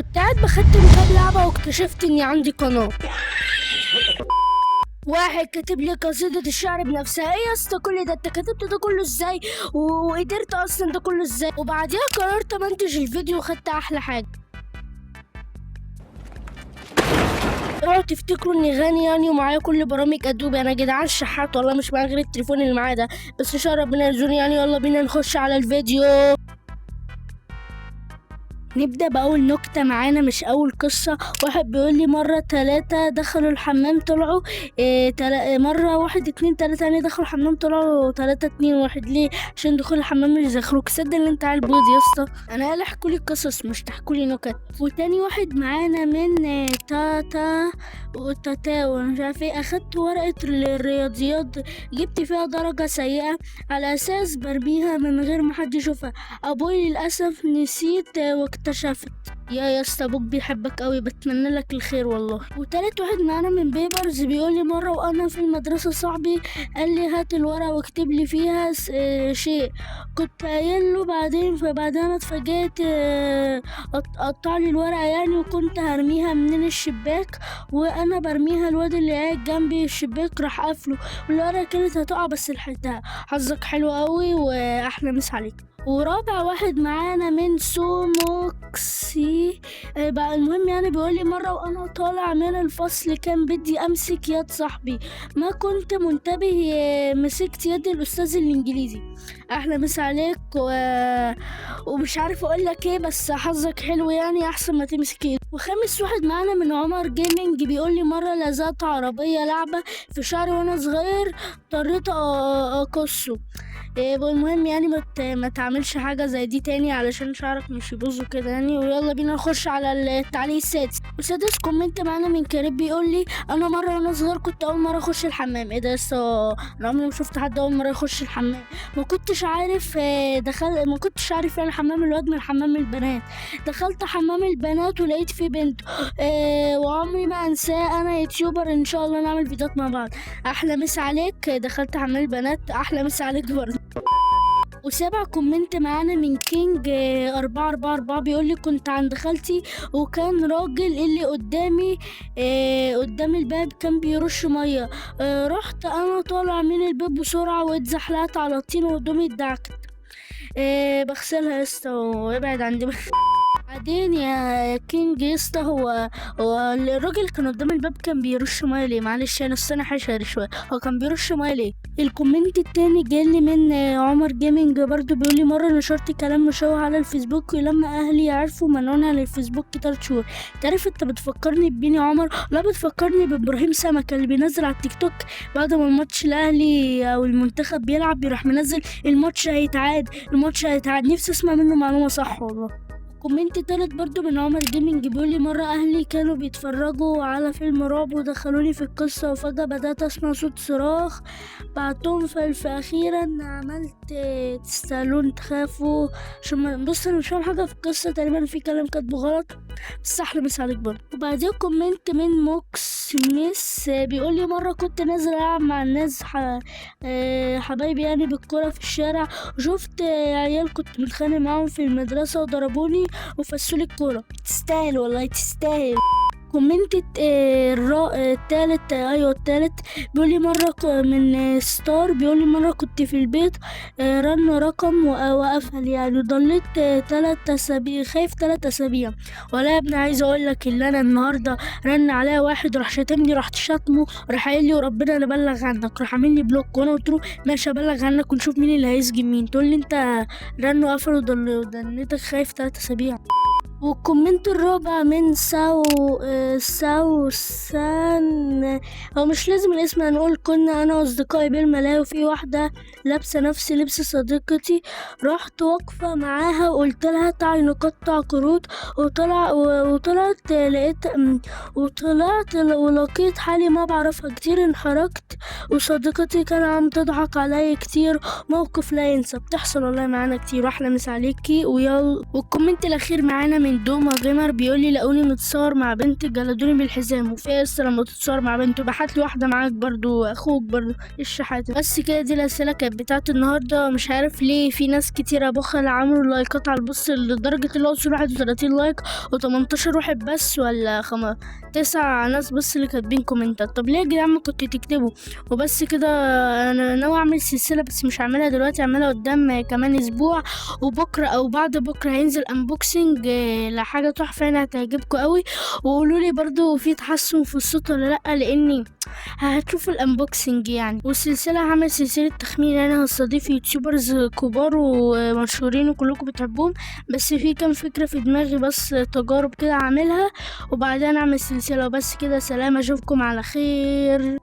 كنت قاعد بختم كام لعبة واكتشفت اني عندي قناة. واحد كاتب لي قصيدة الشعر بنفسها. ايه يا اسطى كل ده؟ انت كتبت ده كله ازاي؟ وقدرت اصلا ده كله ازاي؟ وبعديها قررت منتج الفيديو وخدت احلى حاجة. اوعوا تفتكروا اني غني يعني ومعايا كل برامج ادوبي. انا جدعان شحات والله، مش معايا غير التليفون اللي معايا ده بس. ان شاء الله ربنا يرزقني يعني. يلا بينا نخش على الفيديو. نبدأ بأول نكتة معانا، مش أول قصة. واحد بيقول لي مرة 3 دخلوا الحمام طلعوا مرة 1 2 3 يعني دخلوا الحمام طلعوا 3 2 1. ليه؟ عشان دخول الحمام مش يذاكروك. صدق ان انت عيل بوظ يا اسطى. انا قال احكولي قصص مش تحكولي نكت. وتاني واحد معانا من تاتا وتاتا ومش عارف ايه. اخدت ورقة الرياضيات جبت فيها درجة سيئة على اساس برميها من غير ما حد يشوفها. ابوي للاسف نسيت واكتشفت. يا اسطى ابوك بيحبك قوي، بتمنى لك الخير والله. وتالت واحد معانا من بيبرز بيقول لي مره وانا في المدرسه صاحبي قال لي هات الورقه واكتب لي فيها شيء. كنت قايل له بعدين، فبعدين انا اتفاجئت قطع لي الورقه يعني، وكنت هرميها من الشباك. وانا برميها الواد اللي قاعد جنبي الشباك راح قافله، والورقه كانت هتقع بس لحقتها. حظك حلو قوي واحلى مسا عليك. ورابع واحد معانا من سوموكسي بقى. المهم يعني بيقول لي مره وانا طالع من الفصل كان بدي امسك يد صاحبي، ما كنت منتبه مسكت يد الاستاذ الانجليزي. احلى مسا عليك ومش عارف اقول لك ايه، بس حظك حلو يعني، احسن ما تمسك ايده. وخامس واحد معانا من عمر جيمنج بيقول لي مره لزقت عربيه لعبه في شعري وانا صغير، اضطريت اقصه. المهم يعني ما تعملش حاجه زي دي تاني علشان شعرك مش يبوظ كده يعني. ويلا بينا نخش على التعليق السادس. وسادس كومنت معانا من كريم بيقول لي انا مره وانا صغير كنت اول مره اخش الحمام. ايه ده لسه؟ انا عمري ما شفت حد اول مره يخش الحمام. ما كنتش عارف ما كنتش عارف يعني حمام الواد من حمام البنات. دخلت حمام البنات ولقيت فيه بنت وعمري ما انساه. انا يوتيوبر ان شاء الله نعمل فيديوهات مع بعض. احلى مسا عليك. دخلت حمام البنات. احلى مسا عليك برضه. وسابع كومنت معانا من كينج 444 بيقول لي كنت عند خالتي وكان راجل اللي قدامي قدام الباب كان بيرش ميه. رحت انا طالع من الباب بسرعه واتزحلقت على الطين وهدومي اتدعكت. بغسلها يا اسطى وابعد عن دماغي. بعدين يا كينج يا اسطى، هو الراجل كان قدام الباب كان بيرش ميه ليه؟ معلش انا السنه حشر شويه. هو كان بيرش ميه ليه؟ الكومنت التاني جالي من عمر جيمنج برضو بيقول لي مره نشرت كلام مشوه على الفيسبوك ولما اهلي عرفوا منعوني على الفيسبوك 3 شهور. تعرف انت بتفكرني بمين يا عمر؟ لا بتفكرني بابراهيم سمكه اللي بينزل على التيك توك بعد ما الماتش الاهلي او المنتخب بيلعب بيروح منزل الماتش هيتعاد الماتش هيتعاد. نفسي اسمع منه معلومه صح والله. كومنت تالت برضو من عمر جيمنج بيقول لي مرة أهلي كانوا بيتفرجوا على فيلم رعب ودخلوني في القصة وفجأة بدأت أسمع صوت صراخ. بعتهم أخيرا عملت تستاهلون تخافوا. عشان بص أنا مش فاهم حاجة في القصة، تقريبا في كلام كاتبه غلط بس أحلى مسا عليك برضه. وبعدين كومنت من موكس ميس بيقول لي مرة كنت نازل ألعب مع الناس حبايبي يعني بالكرة في الشارع، وشفت عيال كنت متخانق معاهم في المدرسة وضربوني وفسولي الكورة. تستاهل والله تستاهل. كومنت التالت ايوه التالت بيقولي مرة من ستار بيقولي مرة كنت في البيت رن رقم وقفل يعني ضليت 3 اسابيع خايف 3 اسابيع. ولا يا ابني عايز اقول لك اللي انا النهارده رن عليا واحد راح شتمني، رحت شاتمه راح قايل لي وربنا انا ابلغ عنك، راح عامل لي بلوك. وانا قلت له ماشي ابلغ عنك ونشوف مين اللي هيسجن مين. تقول لي انت رن وقفل وضليتك خايف 3 اسابيع. والكومنت الرابع من ساو سان، هو مش لازم الاسم هنقول كنا انا واصدقائي بالملاهي وفي واحدة لابسة نفس لبس صديقتي، رحت واقفة معاها وقلت لها تعالي نقطع كروت. وطلعت ولقيت حالي ما بعرفها كتير. انحركت وصديقتي كان عم تضحك علي كتير. موقف لا ينسى، بتحصل والله معانا كتير. واحلى مسا عليكي ويلا. والكومنت الاخير معانا من من دوما جيمر بيقول لي لاقوني متصور مع بنت جلدوني بالحزام. وفي لسه لما تتصور مع بنت بحت لي واحده معاك برضو اخوك برضو الشحاته. بس كده دي الاسئله كانت بتاعت النهارده. مش عارف ليه في ناس كتيره بخل عملوا لايكات على البوست لدرجه اللي هو وصل 31 لايك و18 واحد بس، ولا 9 ناس بس اللي كاتبين كومنتات. طب ليه يا جدعان ما كنتوا تكتبوا؟ وبس كده. انا ناوي اعمل سلسله بس مش هعملها دلوقتي، هعملها قدام كمان اسبوع، وبكره او بعد بكره هينزل انبوكسنج لحاجه تحفه يعني هتعجبكم قوي. وقولوا لي برضو في تحسن في الصوت ولا لا، لاني هتشوفوا الانبوكسنج يعني. والسلسله هعمل سلسله تخمين، انا هستضيف يوتيوبرز كبار ومشهورين وكلكم بتحبوهم، بس في كام فكره في دماغي بس تجارب كده هعملها وبعدين اعمل سلسله. وبس كده، سلام، اشوفكم على خير.